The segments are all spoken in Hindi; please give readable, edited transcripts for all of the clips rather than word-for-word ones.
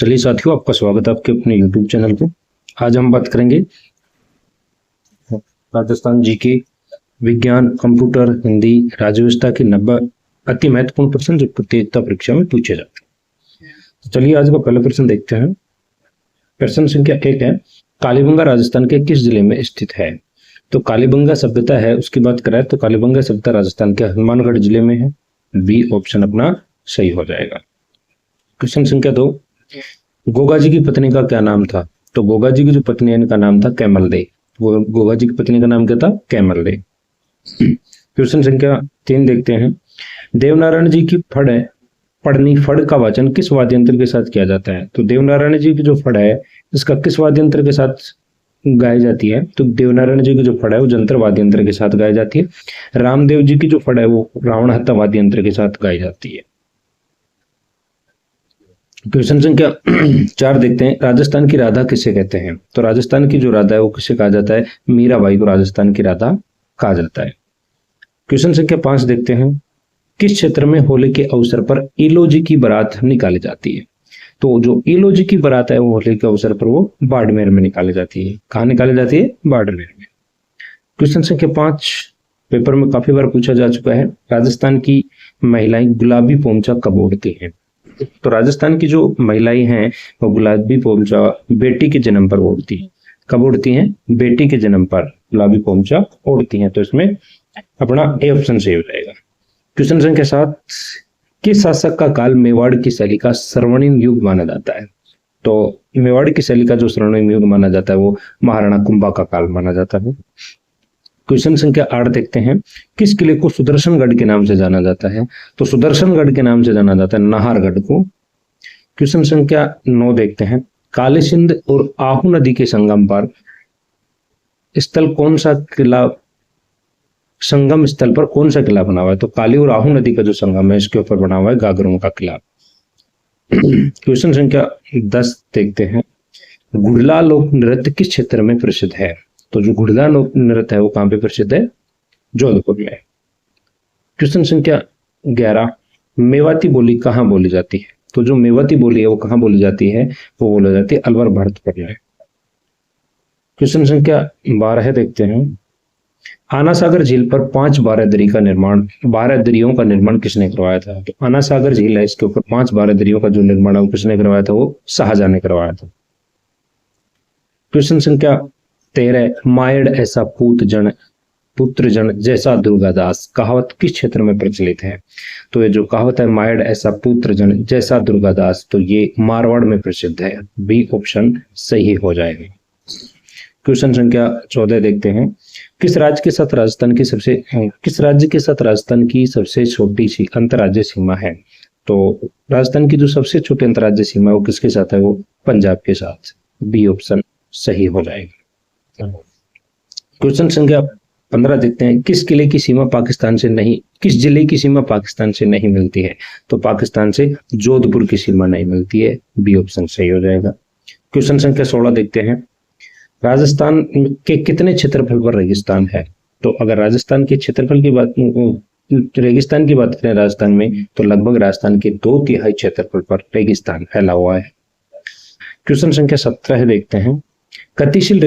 चलिए साथियों, आपका स्वागत है आपके अपने YouTube चैनल पे। आज हम बात करेंगे राजस्थान जीके, विज्ञान, कंप्यूटर, हिंदी, राज्य व्यवस्था के 90 अति महत्वपूर्ण प्रश्न जो प्रतियोगिता परीक्षा में पूछे जाते हैं। तो चलिए आज का पहला प्रश्न देखते हैं। प्रश्न संख्या 1 है, कालीबंगा राजस्थान के किस जिले में स्थित है? तो कालीबंगा सभ्यता है उसकी बात करें तो कालीबंगा सभ्यता राजस्थान के हनुमानगढ़ जिले में है। बी ऑप्शन अपना सही हो जाएगा। क्वेश्चन संख्या 2, गोगा जी की पत्नी का क्या नाम था? तो गोगा जी की जो पत्नी है इनका नाम था कैमल दे। वो गोगा जी की पत्नी का नाम क्या था? कैमल दे। क्वेश्चन संख्या 3 देखते हैं। देवनारायण जी की पढ़नी फड़ का वाचन किस वाद्य यंत्र के साथ किया जाता है? तो देवनारायण जी की जो फड़ है इसका किस वाद्य यंत्र के साथ गाई जाती है? तो देवनारायण जी की जो फड़ है वो जंत्र वाद्य यंत्र के साथ गाई जाती है। रामदेव जी की जो फड़ है वो रावण हत्था वाद्य यंत्र के साथ गाई जाती है। क्वेश्चन संख्या 4 देखते हैं। राजस्थान की राधा किसे कहते हैं? तो राजस्थान की जो राधा है वो किसे कहा जाता है? मीराबाई को राजस्थान की राधा कहा जाता है। क्वेश्चन संख्या 5 देखते हैं। किस क्षेत्र में होली के अवसर पर ईलोजी की बारात निकाली जाती है? तो जो ईलोजी की बारात है वो होली के अवसर पर वो बाड़मेर में निकाली जाती है। कहाँ निकाली जाती है? बाड़मेर में। क्वेश्चन संख्या 5 पेपर में काफी बार पूछा जा चुका है। राजस्थान की महिलाएं गुलाबी पोंचा कब ओढ़ती हैं? तो राजस्थान की जो महिलाएं हैं वो गुलाबी पोंचा बेटी के जन्म पर ओढ़ती हैं। कब ओढ़ती हैं? बेटी के जन्म पर गुलाबी पोंचा ओढ़ती हैं। तो इसमें अपना ए ऑप्शन सही हो जाएगा। क्वेश्चन संख्या 7, किस शासक का काल मेवाड़ की शैली का स्वर्णिम युग माना जाता है? तो मेवाड़ की शैली का जो स्वर्णिम युग माना जाता है वो महाराणा कुंभा का काल माना जाता है। क्वेश्चन संख्या 8 देखते हैं। किस किले को सुदर्शनगढ़ के नाम से जाना जाता है? तो सुदर्शनगढ़ के नाम से जाना जाता है नाहरगढ़ को। क्वेश्चन संख्या 9 देखते हैं। काली सिंध और आहू नदी के संगम पर स्थल कौन सा किला, संगम स्थल पर कौन सा किला बना हुआ है? तो काली और आहू नदी का जो संगम है इसके ऊपर बना हुआ है गागरों का किला। क्वेश्चन संख्या 10 देखते हैं। गुड़ला लोक नृत्य किस क्षेत्र में प्रसिद्ध है? तो जो गुड़ला लोक नृत्य है वो कहां पे प्रसिद्ध है? जोधपुर में। क्वेश्चन संख्या 11, मेवाती बोली कहाँ बोली जाती है? तो जो मेवाती बोली है वो कहाँ बोली जाती है? वो बोली जाती है अलवर भरतपुर में। क्वेश्चन संख्या 12 देखते हैं। आना सागर झील पर 5 बारादरियों का निर्माण किसने करवाया था? तो आना सागर झील है इसके ऊपर 5 बारादरियों का जो निर्माण है वो किसने करवाया था? वो शाहजहां ने करवाया था। क्वेश्चन संख्या 13, मायड़ ऐसा पुत्र जन जैसा दुर्गादास कहावत किस क्षेत्र में प्रचलित है? तो ये जो कहावत है मायड़ ऐसा पुत्र जन जैसा दुर्गादास, तो ये मारवाड़ में प्रसिद्ध है। बी ऑप्शन सही हो जाएगा। क्वेश्चन संख्या 14 देखते हैं। किस राज्य के साथ राजस्थान की सबसे छोटी सी अंतर्राज्यीय सीमा है? तो राजस्थान की जो सबसे छोटी अंतर्राज्यीय सीमा है वो किसके साथ है? वो पंजाब के साथ। बी ऑप्शन सही हो जाएगा। क्वेश्चन संख्या 15 देखते हैं। किस जिले की सीमा पाकिस्तान से नहीं मिलती है? तो पाकिस्तान से जोधपुर की सीमा नहीं मिलती है। बी ऑप्शन सही हो जाएगा। क्वेश्चन संख्या 16 देखते हैं। राजस्थान के कितने क्षेत्रफल पर रेगिस्तान है? तो अगर राजस्थान के क्षेत्रफल की बात, रेगिस्तान की बात करें राजस्थान में, तो लगभग राजस्थान के 2/3 क्षेत्रफल पर रेगिस्तान फैला हुआ है। क्वेश्चन संख्या 17 देखते हैं। गतिशील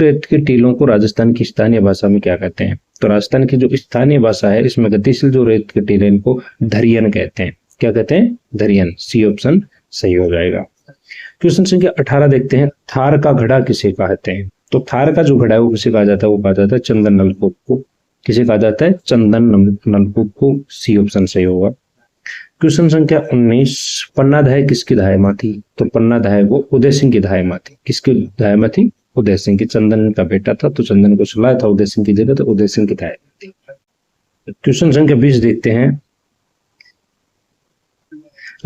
रेत के टीलों को राजस्थान की स्थानीय भाषा में क्या कहते हैं? तो राजस्थान की जो स्थानीय भाषा है इसमें गतिशील जो रेत के टीले इनको धरियन कहते हैं। क्या कहते हैं? धरियन। सी ऑप्शन सही हो जाएगा। क्वेश्चन संख्या 18 देखते हैं। थार का घड़ा किसे कहते हैं? तो थार का जो घड़ा है वो किसे कहा जाता है? वो कहा जाता है चंदन नलकूप को। किसे कहा जाता है? चंदन नलकूप को। सी ऑप्शन सही होगा। क्वेश्चन संख्या 19, पन्ना धाय किसकी धाय मां थी? तो पन्ना धाय वो उदय सिंह की धाय मां थी। किसकी धाय मां थी? उदय सिंह की। चंदन का बेटा था तो चंदन को सुलाया था उदय सिंह की जगह, तो उदय सिंह की धाय थी। क्वेश्चन संख्या 20 देखते हैं।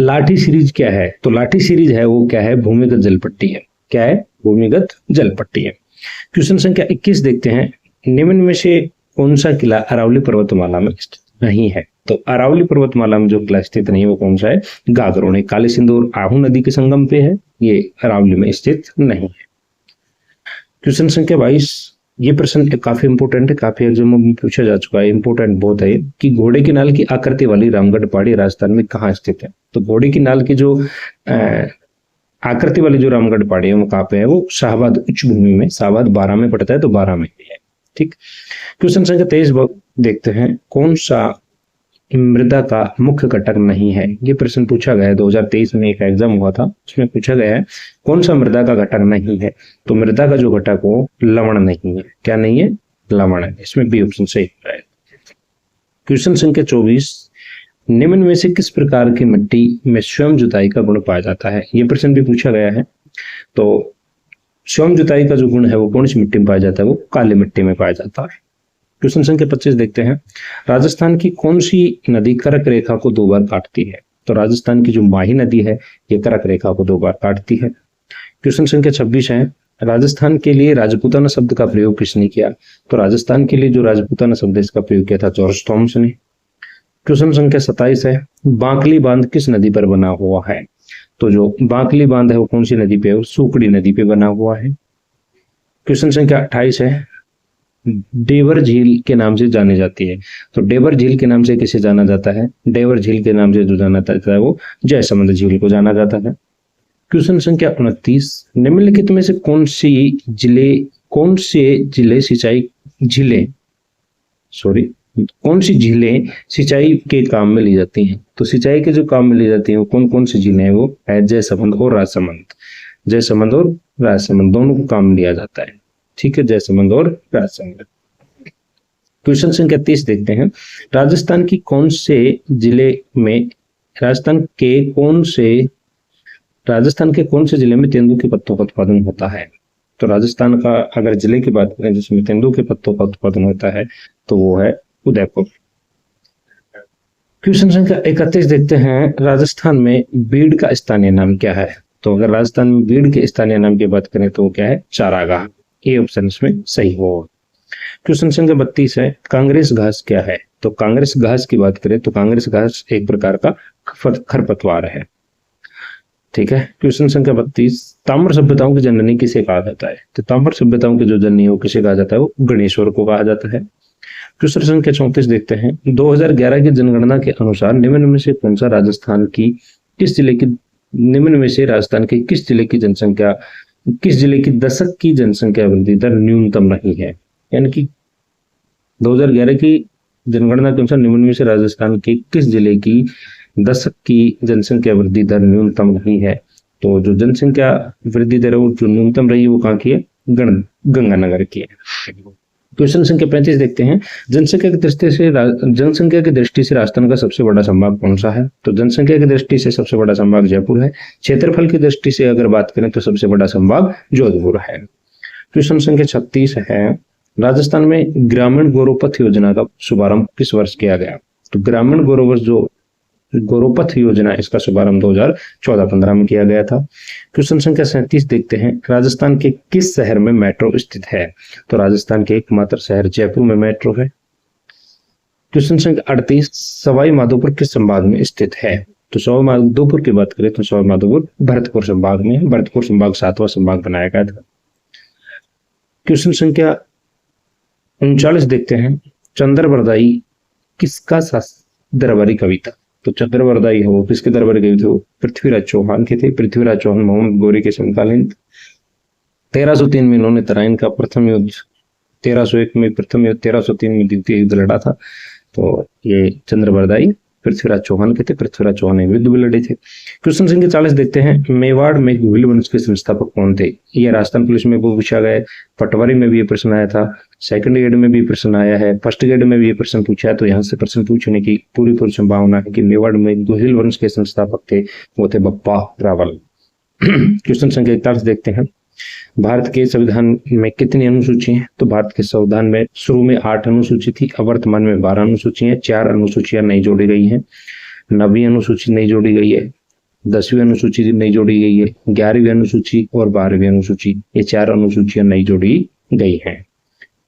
लाठी सीरीज क्या है? तो लाठी सीरीज है वो क्या है? भूमिगत जलपट्टी है। क्या है? भूमिगत जलपट्टी है। क्वेश्चन संख्या 21 देखते हैं। निम्न में से कौन सा किला अरावली पर्वतमाला में स्थित नहीं है? तो अरावली पर्वतमाला में जो किला स्थित नहीं है वो कौन सा है? गागरों। काली सिंध और आहू नदी के संगम पे है, ये अरावली में स्थित नहीं है। क्वेश्चन संख्या 22, ये प्रश्न काफी इंपोर्टेंट है, काफी एग्जामों में पूछा जा चुका है, इंपोर्टेंट बहुत है कि घोड़े की नाल की आकृति वाली रामगढ़ पहाड़ी राजस्थान में कहाँ स्थित है। तो घोड़े की नाल की जो आकृति वाली जो रामगढ़ पहाड़ी है वो कहाँ पे है, वो शाहबाद उच्च भूमि में, शाहबाद 12 में पड़ता है, तो 12 में है। ठीक। क्वेश्चन संख्या 23 देखते हैं, कौन सा मृदा का मुख्य घटक नहीं है। ये प्रश्न पूछा गया है, 2023 में एक एग्जाम हुआ था, उसमें पूछा गया है कौन सा मृदा का घटक नहीं है। तो मृदा का जो घटक हो लवण नहीं है। क्या नहीं है? लवण है। इसमें बी ऑप्शन सही है। क्वेश्चन संख्या 24, निम्न में से किस प्रकार की मिट्टी में स्वयं जुताई का गुण पाया जाता है। ये प्रश्न भी पूछा गया है। तो स्वयं जुताई का जो गुण है वो कौन सी मिट्टी में पाया जाता है, वो काली मिट्टी में पाया जाता है। क्वेश्चन संख्या 25 देखते हैं, राजस्थान की कौन सी नदी कर्क रेखा को 2 बार काटती है। तो राजस्थान की जो माही नदी है ये कर्क रेखा को 2 बार काटती है। क्वेश्चन संख्या 26 है, राजस्थान के लिए राजपूताना शब्द का प्रयोग किसने किया। तो राजस्थान के लिए जो राजपूताना शब्द इसका प्रयोग किया था जॉर्ज थॉमस ने। क्वेश्चन संख्या 27 है, बांकली बांध किस नदी पर बना हुआ है। तो जो बांकली बांध है वो कौन सी नदी पे है, वो सूकड़ी नदी पे बना हुआ है। क्वेश्चन संख्या 28 है, डेवर झील के नाम से जानी जाती है। तो डेवर झील के नाम से किसे जाना जाता है, डेवर झील के नाम से जो जाना जाता है वो जयसमंद झील को जाना जाता है। क्वेश्चन संख्या 29, निम्नलिखित में से कौन सी झीलें सिंचाई के काम में ली जाती हैं। तो सिंचाई के जो काम में ली जाती है वो कौन कौन सी झीलें हैं, वो है जयसमंद और राजसमंद। जयसमंद और राजसमंद दोनों को काम लिया जाता है। ठीक है, जयसमंद और राजसमंद। क्वेश्चन संख्या 30 देखते हैं, राजस्थान के कौन से जिले में तेंदुए के पत्तों का उत्पादन होता है। तो राजस्थान का अगर जिले की बात करें जिसमें तेंदुए के पत्तों का उत्पादन होता है तो वो है उदयपुर। क्वेश्चन संख्या 31 देखते हैं, राजस्थान में बीड़ का स्थानीय नाम क्या है। तो अगर राजस्थान में बीड़ के स्थानीय नाम की बात करें तो वो क्या है, चारागाह। ये ऑप्शन इसमें सही हो। क्वेश्चन संख्या 32 है, कांग्रेस घास क्या है। तो कांग्रेस घास की बात करें तो कांग्रेस घास एक प्रकार का खरपतवार है। ठीक है। क्वेश्चन संख्या 32, ताम्र सभ्यताओं की जननी किसे कहा जाता है। तो ताम्र सभ्यताओं की जो जननी है वो किसे कहा जाता है, वो गणेश्वर को कहा जाता है। क्वेश्चन संख्या 34 देखते हैं, 2011 की जनगणना के अनुसार निम्न में से कौन सा राजस्थान की किस जिले की दशक की जनसंख्या वृद्धि दर न्यूनतम रही है। यानी कि 2011 की जनगणना के अनुसार निम्न में से राजस्थान के किस जिले की दशक की जनसंख्या वृद्धि दर न्यूनतम रही है। तो जो जनसंख्या वृद्धि दर वो जो न्यूनतम रही है वो कहाँ की है, गंगानगर की है। क्वेश्चन संख्या 35 देखते हैं, जनसंख्या की दृष्टि से राजस्थान का सबसे बड़ा संभाग कौन सा है। तो जनसंख्या की दृष्टि से सबसे बड़ा संभाग जयपुर है। क्षेत्रफल की दृष्टि से अगर बात करें तो सबसे बड़ा संभाग जोधपुर है। क्वेश्चन संख्या 36 है, राजस्थान में ग्रामीण गौरवपथ योजना का शुभारंभ किस वर्ष किया गया। तो ग्रामीण गौरवपथ योजना इसका शुभारंभ 2014-15 में किया गया था। क्वेश्चन संख्या 37 देखते हैं, राजस्थान के किस शहर में मेट्रो स्थित है। तो राजस्थान के एकमात्र शहर जयपुर में मेट्रो है। क्वेश्चन संख्या 38, सवाई माधोपुर किस संभाग में स्थित है। तो सवाई माधोपुर की बात करें तो सवाई माधोपुर भरतपुर संभाग में है। भरतपुर संभाग 7वां संभाग बनाया गया था। क्वेश्चन संख्या 39 देखते हैं, चंद्रवरदाई किसका दरबारी कवि था। तो चंद्रवरदाई है वो किसके दरबारी कवि थे, पृथ्वीराज चौहान के थे। पृथ्वीराज चौहान मोहम्मद गौरी के समकालीन। 1303 में इन्होंने तराइन का प्रथम युद्ध, 1301 में प्रथम युद्ध, 1303 में द्वितीय युद्ध लड़ा था। तो ये चंद्रवरदाई पृथ्वीराज चौहान के थे। पृथ्वीराज चौहान ने युद्ध भी लड़े थे। क्वेश्चन संख्या 40 देखते हैं, मेवाड़ में भील वंश के संस्थापक कौन थे। ये राजस्थान पुलिस में वो पूछा गया, पटवारी में भी ये प्रश्न आया था, सेकंड ग्रेड में भी प्रश्न आया है, फर्स्ट ग्रेड में भी ये प्रश्न पूछा है। तो यहाँ से प्रश्न पूछने की पूरी संभावना है कि मेवाड़ में भील वंश के संस्थापक थे, वो थे बप्पा रावल। क्वेश्चन संख्या 41 देखते हैं, भारत के संविधान में कितनी अनुसूची हैं। तो भारत के संविधान में शुरू में 8 अनुसूची थी, अब वर्तमान में 12 अनुसूची हैं। 4 अनुसूचियां नई जोड़ी गई हैं। 9वीं अनुसूची नई जोड़ी गई है, 10वीं अनुसूची नई जोड़ी गई है, 11वीं अनुसूची और 12वीं अनुसूची, ये 4 अनुसूचियां नई जोड़ी गई हैं।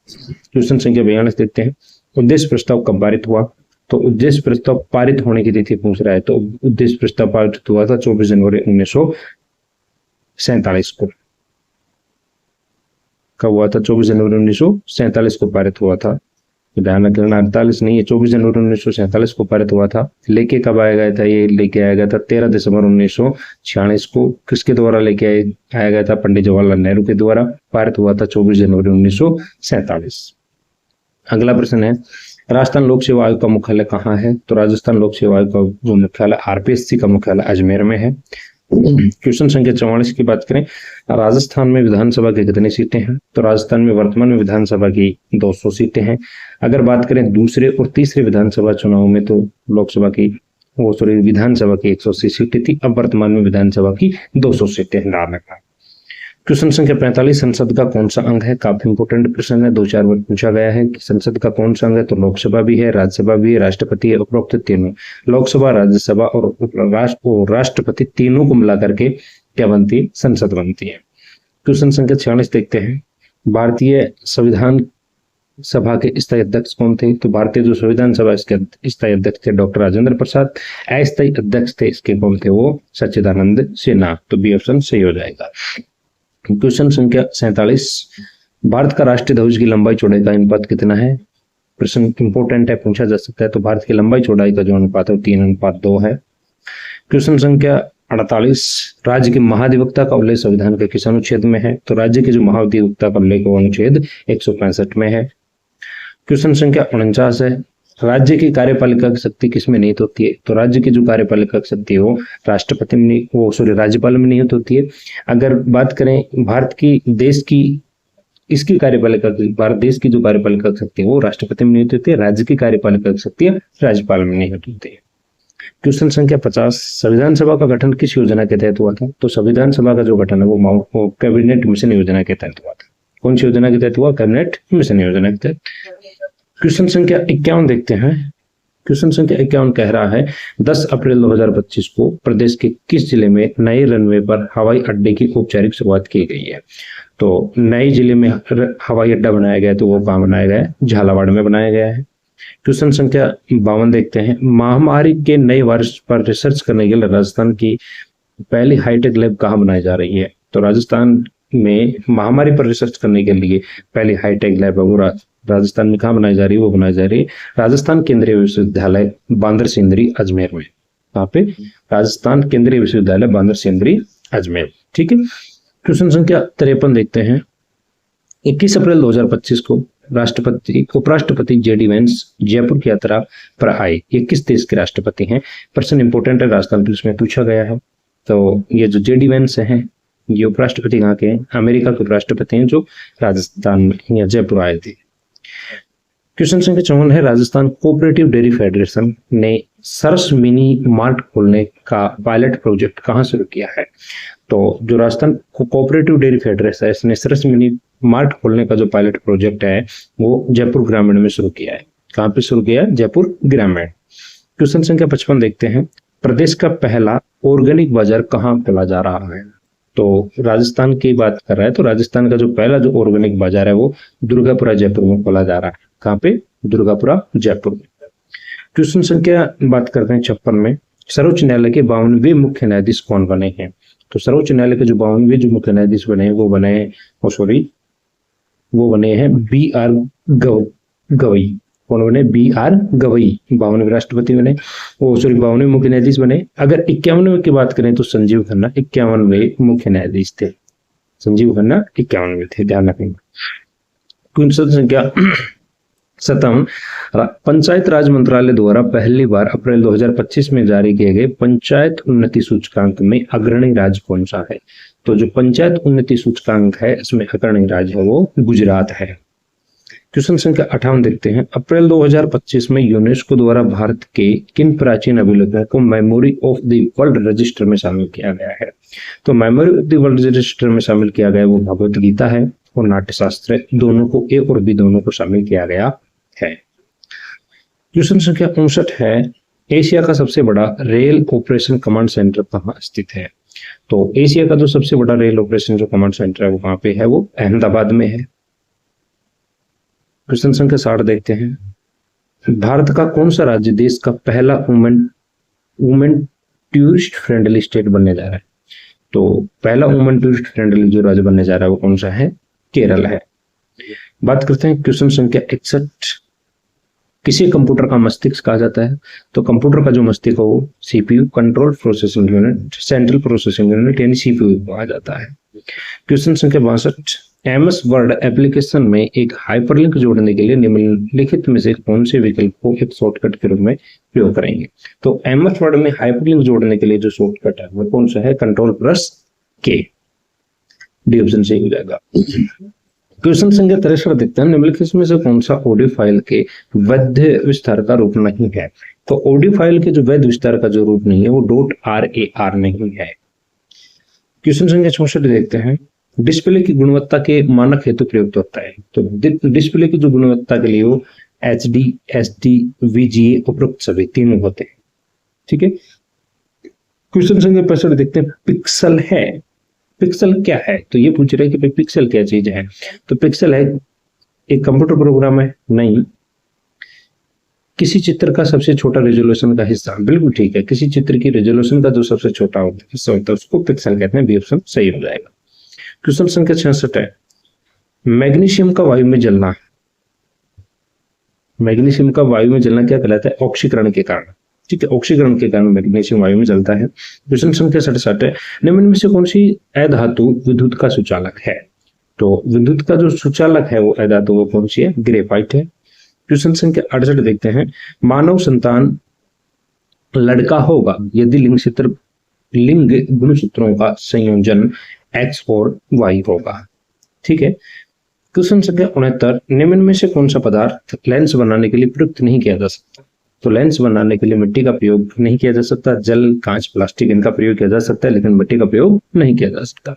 क्वेश्चन संख्या 42 देखते हैं, उद्देश्य प्रस्ताव कब पारित हुआ। तो उद्देश्य प्रस्ताव पारित होने की तिथि पूछ रहा है। तो उद्देश्य प्रस्ताव पारित हुआ था 24 जनवरी 1947 को। कब हुआ था? 24 जनवरी 1947 को पारित हुआ था। ध्यान रखना 48 नहीं है, 24 जनवरी 1947 को पारित हुआ था। लेके कब आया गया था? ये लेके आया गया था 13 दिसंबर 1946 को। किसके द्वारा लेके आया गया था? पंडित जवाहरलाल नेहरू के द्वारा। पारित हुआ था 24 जनवरी 1947। अगला प्रश्न है, राजस्थान लोक सेवा आयोग का मुख्यालय कहाँ है? तो राजस्थान लोक सेवा आयोग का जो मुख्यालय आरपीएससी का मुख्यालय अजमेर में है। क्वेश्चन संख्या 44 की बात करें, राजस्थान में विधानसभा की कितनी सीटें हैं? तो राजस्थान में वर्तमान में विधानसभा की 200 सीटें हैं। अगर बात करें दूसरे और तीसरे विधानसभा चुनाव में तो लोकसभा की विधानसभा की 180 सीटें थी। अब वर्तमान में विधानसभा की 200 सीटें हैं। क्वेश्चन संख्या 45, संसद का कौन सा अंग है? काफी इंपोर्टेंट प्रश्न है, 2-4 बार पूछा गया है कि संसद का कौन सा अंग है। तो लोकसभा भी है, राज्यसभा भी है, राष्ट्रपति है, उपरोक्त तीनों। लोकसभा, राज्यसभा और राष्ट्रपति तीनों को मिला करके क्या बनती है? संसद बनती है। क्वेश्चन संख्या 46 देखते हैं, भारतीय संविधान सभा के स्थायी अध्यक्ष कौन थे? तो भारतीय जो संविधान सभा इसके स्थायी अध्यक्ष थे डॉक्टर राजेंद्र प्रसाद। अस्थायी अध्यक्ष थे इसके कौन थे? वो सच्चिदानंद सिन्हा। तो बी ऑप्शन सही हो जाएगा। क्वेश्चन संख्या 47, भारत का राष्ट्रीय ध्वज की लंबाई चौड़ाई का अनुपात कितना है? प्रश्न इंपोर्टेंट है, पूछा जा सकता है। तो भारत की लंबाई चौड़ाई का जो अनुपात है 3:2 है। क्वेश्चन संख्या 48, राज्य के महाधिवक्ता का उल्लेख संविधान के किस अनुच्छेद में है? तो राज्य के जो महाधिवक्ता का उल्लेख अनुच्छेद 165 में है। क्वेश्चन संख्या 49 है, राज्य की कार्यपालिका की शक्ति किसमें निहित होती है? तो राज्य की जो कार्यपालिका की शक्ति है वो राष्ट्रपति में, राज्यपाल में निहित होती है। अगर बात करें भारत की देश की इसकी कार्यपालिका की, भारत देश की जो कार्यपालिका की शक्ति है वो राष्ट्रपति में निहित होती है। राज्य की कार्यपालिका की शक्ति राज्यपाल में निहित होती है। क्वेश्चन संख्या 50, संविधान सभा का गठन किस योजना के तहत हुआ था? तो संविधान सभा का जो गठन है वो कैबिनेट मिशन योजना के तहत हुआ था। कौन सी योजना के तहत हुआ? कैबिनेट मिशन योजना के तहत। क्वेश्चन संख्या 51 देखते हैं। क्वेश्चन संख्या 51 कह रहा है, 10 अप्रैल 2025 को प्रदेश के किस जिले में नए रनवे पर हवाई अड्डे की औपचारिक शुरुआत की गई है? तो नए जिले में हवाई अड्डा बनाया गया, तो वो कहाँ बनाया गया है? झालावाड़ में बनाया गया है। क्वेश्चन संख्या 52 देखते हैं, महामारी के नए वायरस पर रिसर्च करने के लिए राजस्थान की पहली हाईटेक लैब कहाँ बनाई जा रही है? तो राजस्थान में महामारी पर रिसर्च करने के लिए पहली हाईटेक लैब राजस्थान में कहाँ बनाई जा रही है? वो बनाई जा रही है राजस्थान केंद्रीय विश्वविद्यालय बांदर सिंदरी अजमेर में। कहाँ पे? राजस्थान केंद्रीय विश्वविद्यालय बांदर सिंदरी अजमेर। ठीक है। क्वेश्चन संख्या 53 देखते हैं, 21 अप्रैल 2025 को उपराष्ट्रपति जेडी वेंस जयपुर की यात्रा पर आए। ये किस देश के राष्ट्रपति हैं? प्रश्न इंपोर्टेंट है, राजस्थान पुलिस में पूछा गया है। तो ये जो जेडी वेंस हैं ये उपराष्ट्रपति कहाँ के हैं? अमेरिका के उपराष्ट्रपति हैं, जो राजस्थान में या जयपुर आए थे। क्वेश्चन संख्या 54 है, राजस्थान कोऑपरेटिव डेयरी फेडरेशन ने सरस मिनी मार्ट खोलने का पायलट प्रोजेक्ट कहाँ शुरू किया है? तो जो राजस्थान कोऑपरेटिव डेयरी फेडरेशन है इसने सरस मिनी मार्ट खोलने का जो पायलट प्रोजेक्ट है वो जयपुर ग्रामीण में शुरू किया है। कहाँ पे शुरू किया है? जयपुर ग्रामीण। क्वेश्चन संख्या 55 देखते हैं, प्रदेश का पहला ऑर्गेनिक बाजार कहाँ खोला जा रहा है? तो राजस्थान की बात कर रहा है, तो राजस्थान का जो पहला जो ऑर्गेनिक बाजार है वो दुर्गापुरा जयपुर में खोला जा रहा है। कहाँ पे? दुर्गापुरा जयपुर में। क्वेश्चन संख्या बात करते हैं 56 में, सर्वोच्च न्यायालय के 52वें मुख्य न्यायाधीश कौन बने हैं? तो सर्वोच्च न्यायालय के जो 52वें जो मुख्य न्यायाधीश बने हैं वो बने हैं B.R. गवई। कौन बने? B.R. गवई 52वें राष्ट्रपति बने, 52वें मुख्य न्यायाधीश बने। अगर 51वें की बात करें तो संजीव खन्ना 51वें मुख्य न्यायाधीश थे। संजीव खन्ना 51वें थे, ध्यान रखेंगे। क्वेश्चन संख्या 57, पंचायत राज मंत्रालय द्वारा पहली बार अप्रैल 2025 में जारी किए गए पंचायत उन्नति सूचकांक में अग्रणी राज्य कौन सा है? तो जो पंचायत उन्नति सूचकांक है इसमें अग्रणी राज्य है वो गुजरात है। क्वेश्चन संख्या 58 देखते हैं, अप्रैल 2025 में यूनेस्को द्वारा भारत के किन प्राचीन अभिलेखों को memory of the world register में शामिल किया गया है? तो memory of the world register में शामिल किया गया वो भगवत गीता है और नाट्यशास्त्र, दोनों को ए और बी दोनों को शामिल किया गया है। क्वेश्चन संख्या 59 है, एशिया का सबसे बड़ा रेल ऑपरेशन कमांड सेंटर कहाँ स्थित है? तो एशिया का जो सबसे बड़ा रेल ऑपरेशन जो कमांड सेंटर है वो कहाँ पे है? वो अहमदाबाद में है। क्वेश्चन संख्या 60 देखते हैं, भारत का कौन सा राज्य देश का पहला वुमेन टूरिस्ट फ्रेंडली स्टेट बनने जा रहा है? तो पहला वुमेन टूरिस्ट फ्रेंडली जो राज्य बनने जा रहा है वो कौन सा है? केरल है। बात करते हैं क्वेश्चन संख्या 61। किसी कंप्यूटर का मस्तिष्क कहा जाता है? तो कंप्यूटर का जो मस्तिष्क हो वो CPU, control processing unit, central processing unit यानी सीपीयू कहा जाता है। क्वेश्चन संख्या 62। एमएस वर्ड एप्लीकेशन में एक हाइपरलिंक जोड़ने के लिए निम्नलिखित में से कौन से विकल्प को एक शॉर्टकट के रूप में प्रयोग करेंगे? तो एमएस वर्ड में हाइपरलिंक जोड़ने के लिए जो शॉर्टकट है वो कौन सा है? कंट्रोल प्लस के। डी ऑप्शन सही हो जाएगा। क्वेश्चन संख्या 63 देखते हैं, निम्नलिखित में से कौन सा ऑडियो फाइल के वैध विस्तार का रूप नहीं है? तो ऑडियो फाइल के जो वैध विस्तार का जो रूप नहीं है वो .rar नहीं है। क्वेश्चन संख्या 64 देखते हैं, डिस्प्ले की गुणवत्ता के मानक हेतु प्रयुक्त होता है? तो डिस्प्ले की जो गुणवत्ता के लिए वो HD, SD, VGA उपरोक्त सभी तीनों होते हैं। ठीक है। क्वेश्चन संख्या 65 देखते हैं, पिक्सल है। पिक्सल क्या है? तो ये पूछ रहे हैं कि भाई पिक्सल क्या चीज है? तो पिक्सल है एक कंप्यूटर प्रोग्राम है? नहीं। किसी चित्र का सबसे छोटा रेजोल्यूशन का हिस्सा? बिल्कुल ठीक है, किसी चित्र की रेजोल्यूशन का जो सबसे छोटा हिस्सा होता है उसको पिक्सल कहते हैं। बी ऑप्शन सही हो जाएगा। क्वेश्चन संख्या 66 है, मैग्नीशियम का वायु में जलना। मैग्नीशियम का वायु में जलना क्या कहलाता है? ऑक्सीकरण के कारण। ठीक है, ऑक्सीकरण के कारण मैग्नीशियम वायु में जलता है। क्वेश्चन संख्या 67 है, निम्न में से कौन सी अधातु विद्युत का सुचालक है? तो विद्युत का जो सुचालक है वो अधातु वो कौन सी है? ग्रेफाइट है। क्वेश्चन संख्या 68 देखते हैं, मानव संतान लड़का होगा यदि लिंग गुणसूत्रों का संयोजन X और Y होगा। ठीक है। क्वेश्चन संख्या 69, निम्न में से कौन सा पदार्थ लेंस बनाने के लिए प्रयुक्त नहीं किया जा सकता? तो लेंस बनाने के लिए मिट्टी का प्रयोग नहीं किया जा सकता। जल, कांच, प्लास्टिक इनका प्रयोग किया जा सकता है, लेकिन मिट्टी का प्रयोग नहीं किया जा सकता।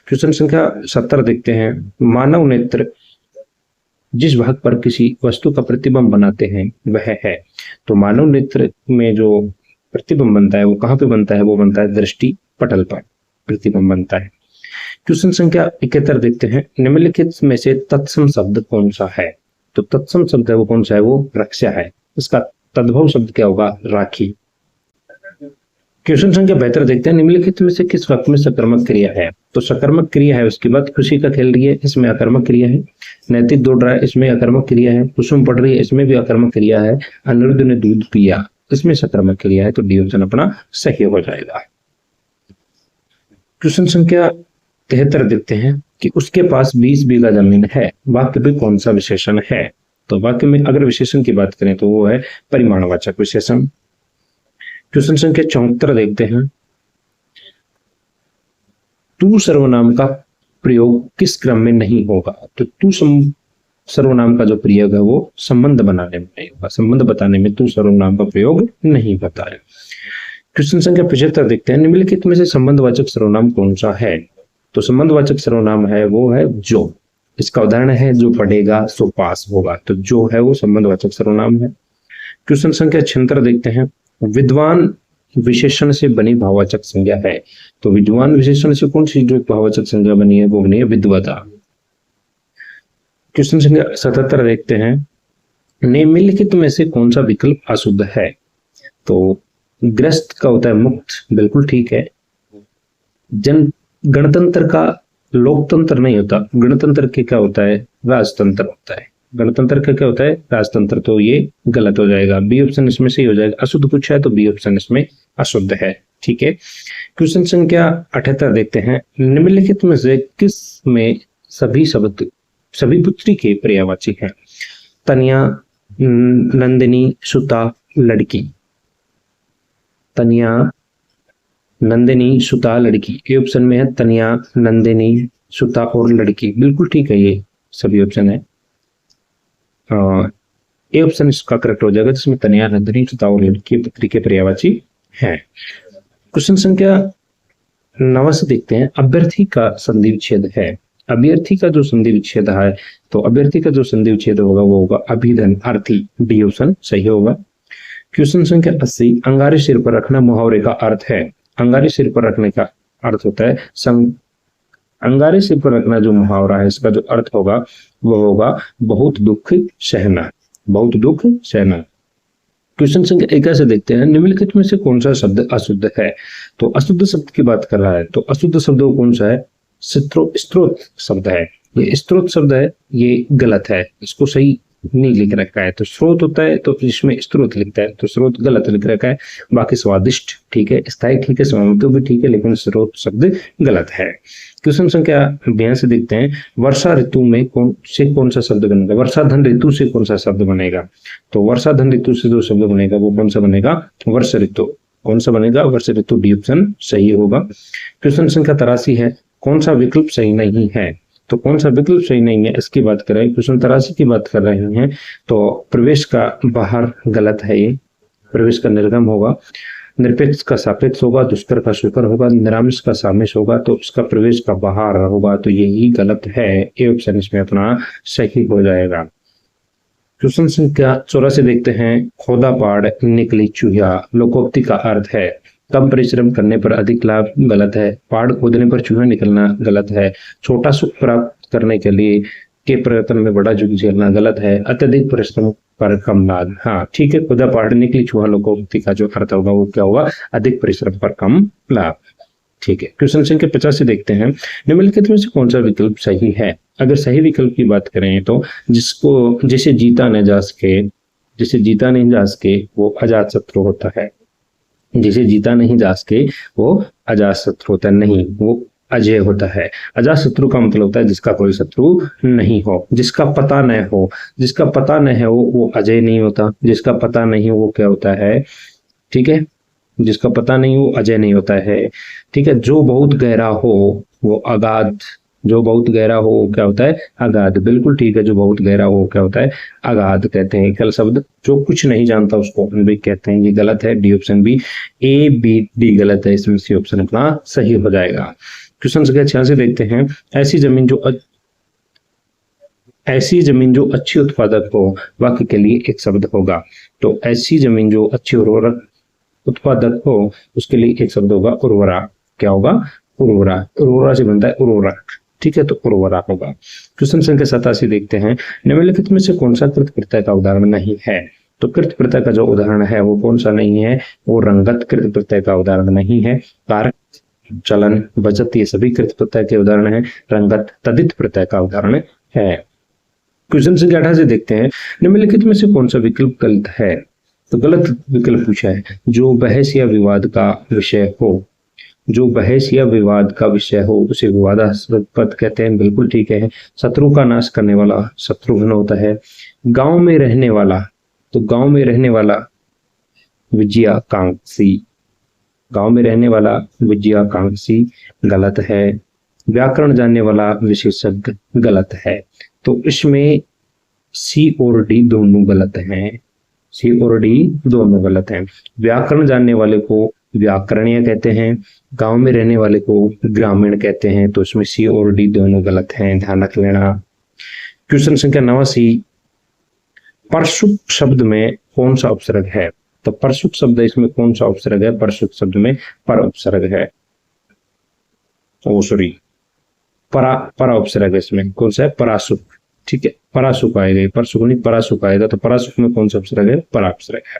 क्वेश्चन संख्या 70 देखते हैं, मानव नेत्र जिस भाग पर किसी वस्तु का प्रतिबिंब बनाते हैं वह है? तो मानव नेत्र में जो प्रतिबिंब बनता है वो कहाँ पे बनता है? वो बनता है दृष्टि पटल पर प्रतिबिंब बनता है। क्वेश्चन संख्या 71 देखते हैं, निम्नलिखित में से तत्सम शब्द कौन सा है? तो तत्सम शब्द है वो कौन सा है? वो रक्षा है। इसका तद्भव शब्द क्या होगा? राखी। क्वेश्चन संख्या 72 देखते हैं, निम्नलिखित में से किस वाक्य में सकर्मक क्रिया है? तो सकर्मक क्रिया है उसके बाद खुशी का खेल रही है, इसमें अकर्मक क्रिया है। नैतिक दौड़ रहा है, इसमें अकर्मक क्रिया है। कुसुम पढ़ रही है, इसमें भी अकर्मक क्रिया है। अनिरुद्ध ने दूध पिया, इसमें सकर्मक क्रिया है। तो डी ऑप्शन अपना सही हो जाएगा। क्वेश्चन संख्या 73 देखते हैं कि उसके पास 20 बीघा जमीन है, वाक्य में कौन सा विशेषण है? तो वाक्य में अगर विशेषण की बात करें तो वो है परिमाणवाचक विशेषण। क्वेश्चन संख्या 74 देखते हैं, तू सर्वनाम का प्रयोग किस क्रम में नहीं होगा? तो तू सर्वनाम का जो प्रयोग है वो संबंध बनाने में नहीं होगा। संबंध बताने में तू सर्वनाम का प्रयोग नहीं होता है। क्वेश्चन संख्या 75 देखते हैं, निम्नलिखित में से संबंधवाचक सर्वनाम कौन सा है? तो संबंधवाचक सर्वनाम है वो है जो। इसका उदाहरण है जो पढ़ेगा सो पास होगा। तो जो है वो संबंधवाचक सर्वनाम है। क्वेश्चन संख्या 76 देखते हैं, विद्वान विशेषण से बनी भाववाचक संज्ञा है। तो विद्वान विशेषण से कौन सी जो भाववाचक संज्ञा बनी है वो बनी है विद्वता। क्वेश्चन संख्या 77 देखते हैं, निम्नलिखित में से कौन सा विकल्प अशुद्ध है? तो ग्रस्त का होता है मुक्त, बिल्कुल ठीक है। गणतंत्र का लोकतंत्र नहीं होता, गणतंत्र के क्या होता है? राजतंत्र होता है। गणतंत्र का क्या होता है? राजतंत्र। तो ये गलत हो जाएगा, बी ऑप्शन इसमें सही हो जाएगा। अशुद्ध पूछा है तो बी ऑप्शन इसमें अशुद्ध है। ठीक है। क्वेश्चन संख्या 78 देखते हैं, निम्नलिखित में से किस में सभी शब्द सभी पुत्री के पर्यायवाची हैं? तनिया, नंदिनी, सुता, लड़की। तनिया, नंदिनी, सुता, लड़की। ये ऑप्शन में है तनिया, नंदिनी, सुता और लड़की। बिल्कुल ठीक है, ये सभी ऑप्शन है। ए ऑप्शन इसका करेक्ट हो जाएगा, जिसमें तनिया, नंदिनी, सुता और लड़की पुत्री के पर्यायवाची हैं। क्वेश्चन संख्या 89 देखते हैं, अभ्यर्थी का संधि विच्छेद है। अभ्यर्थी का जो संधि विच्छेद है, तो अभ्यर्थी का जो संधि विच्छेद होगा वो होगा अभिधन अर्थी। डी ऑप्शन सही होगा। क्वेश्चन संख्या 80, अंगारे सिर पर रखना मुहावरे का अर्थ है। अंगारे सिर पर रखने का अर्थ होता है अंगारे सिर पर रखना जो मुहावरा है, इसका जो अर्थ होगा वो होगा बहुत दुख सहना। बहुत दुख सहना। क्वेश्चन संख्या 81 देखते हैं, निम्नलिखित में से कौन सा शब्द अशुद्ध है? तो अशुद्ध शब्द की बात कर रहा है, तो अशुद्ध शब्द कौन सा है? स्त्रोत शब्द है। ये स्रोत शब्द है, ये गलत है, इसको सही नहीं लिख रखा है। तो स्रोत होता है तो इसमें स्रोत लिखता है, तो स्रोत गलत लिख रखा है। बाकी स्वादिष्ट ठीक है, स्थायी ठीक है, स्वामित्व भी ठीक है, लेकिन स्रोत शब्द गलत है। क्वेश्चन संख्या 82 देखते हैं, वर्षा ऋतु में कौन सा शब्द बनेगा? वर्षाधन ऋतु से कौन सा शब्द बनेगा? तो वर्षाधन ऋतु से जो शब्द बनेगा वो कौन सा बनेगा? वर्ष ऋतु। कौन सा बनेगा? वर्ष ऋतु। डी ऑप्शन सही होगा। क्वेश्चन संख्या 83 है, कौन सा विकल्प सही नहीं है? तो कौन सा विकल्प सही नहीं है इसकी बात कर रहे हैं। क्वेश्चन 83 की बात कर रहे हैं तो प्रवेश का बाहर गलत है, ये प्रवेश का निर्गम होगा। निरपेक्ष का सापेक्ष होगा, दुष्कर का सुकर होगा, निरामिष का सामिष होगा, तो इसका प्रवेश का बाहर होगा, तो यही गलत है। ए ऑप्शन इसमें अपना सही हो जाएगा। क्वेश्चन संख्या 84 देखते हैं, खोदा पहाड़ निकली चूहिया। लोकोक्ति का अर्थ है कम परिश्रम करने पर अधिक लाभ, गलत है। पहाड़ खोदने पर चूहा निकलना, गलत है। छोटा सुख प्राप्त करने के लिए के प्रयत्न में बड़ा युग झेलना, गलत है। अत्यधिक परिश्रम पर कम लाभ, हाँ ठीक है। खुदा पहाड़ निकली चूहा लोकोक्ति का जो अर्थ होगा वो क्या होगा? अधिक परिश्रम पर कम लाभ, ठीक है। क्वेश्चन संख्या 85 देखते हैं, निम्नलिखित में से कौन सा विकल्प सही है? अगर सही विकल्प की बात करें तो जिसे जीता नहीं जा सके वो अजात शत्रु होता है। जिसे जीता नहीं जा सके वो अजात शत्रु होता है, नहीं वो अजय होता है। अजात शत्रु का मतलब होता है जिसका कोई शत्रु नहीं हो, जिसका पता न हो। जिसका पता न है वो अजय नहीं होता। जिसका पता नहीं हो वो क्या होता है? ठीक है, जिसका पता नहीं हो अजय नहीं होता है, ठीक है। जो बहुत गहरा हो वो अगाध, जो बहुत गहरा हो वो क्या होता है? अगाध, बिल्कुल ठीक है। जो बहुत गहरा हो क्या होता है? अगाध कहते हैं। कल शब्द जो कुछ नहीं जानता उसको अनभिज्ञ कहते हैं, ये गलत है। D option B, A B D गलत है, इसमें सी ऑप्शन अपना सही हो जाएगा। क्वेश्चन संख्या 86 देखते हैं, ऐसी जमीन जो अच्छी उत्पादक हो, वाक्य के लिए एक शब्द होगा। तो ऐसी जमीन जो अच्छी उर्वरक उत्पादक हो उसके लिए एक शब्द होगा उर्वरा। क्या होगा? उर्वरा। उर्वरा से बनता है उर्वरक, ठीक है, तो उर्वरा होगा। क्वेश्चन संख्या 87 देखते हैं, निम्नलिखित में से कौन सा कृत प्रत्यय का उदाहरण नहीं है? तो कृत प्रत्यय का जो उदाहरण है वो कौन सा नहीं है? वो रंगत कृत प्रत्यय का उदाहरण नहीं है। कारक, चलन, बचत ये सभी कृत प्रत्यय के उदाहरण है। रंगत तदित प्रत्यय का उदाहरण है। क्वेश्चन संख्या 88 देखते हैं, निम्नलिखित में से कौन सा विकल्प गलत है? तो गलत विकल्प पूछा है, जो बहस या विवाद का विषय हो। जो बहस या विवाद का विषय हो उसे विवादास्पद कहते हैं, बिल्कुल ठीक है। शत्रु का नाश करने वाला शत्रुघ्न होता है। गांव में रहने वाला, तो गांव में रहने वाला विजयाकांक्षी, गांव में रहने वाला विजयाकांक्षी गलत है। व्याकरण जानने वाला विशेषज्ञ गलत है। तो इसमें सी और डी दोनों गलत हैं। सी और डी दोनों गलत हैं। व्याकरण जानने वाले को व्याकरणीय कहते हैं, गांव में रहने वाले को ग्रामीण कहते हैं। तो इसमें सी और डी दोनों गलत हैं, ध्यान रख लेना। क्वेश्चन संख्या 89, परसुक शब्द में कौन सा उपसर्ग है? तो परसुक शब्द इसमें कौन सा उपसर्ग है? परसुक शब्द में पर उपसर्ग है। ओ सॉरी, परा उपसर्ग है इसमें। कौन सा है? परासुक, ठीक है। परासुक आएगा, परसुक नहीं परासुक आएगा। तो परासुक में कौन सा उपसर्ग है? परा उपसर्ग है।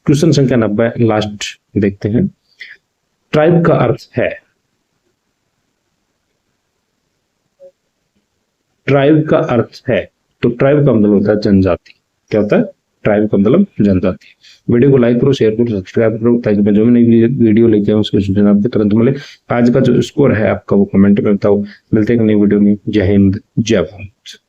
क्वेश्चन संख्या 90 लास्ट देखते हैं, ट्राइब का अर्थ है, ट्राइब का अर्थ है। तो ट्राइब का मतलब होता है जनजाति। क्या होता है? ट्राइब का मतलब जनजाति। वीडियो को लाइक करो, शेयर करो, सब्सक्राइब करो, ताकि मैं जो भी नई वीडियो लेके आऊँ उसके सूचना आपको तुरंत मिले। आज का जो स्कोर है आपका वो कमेंट में बताओ। मिलते हैं नई वीडियो में। जय हिंद, जय भारत।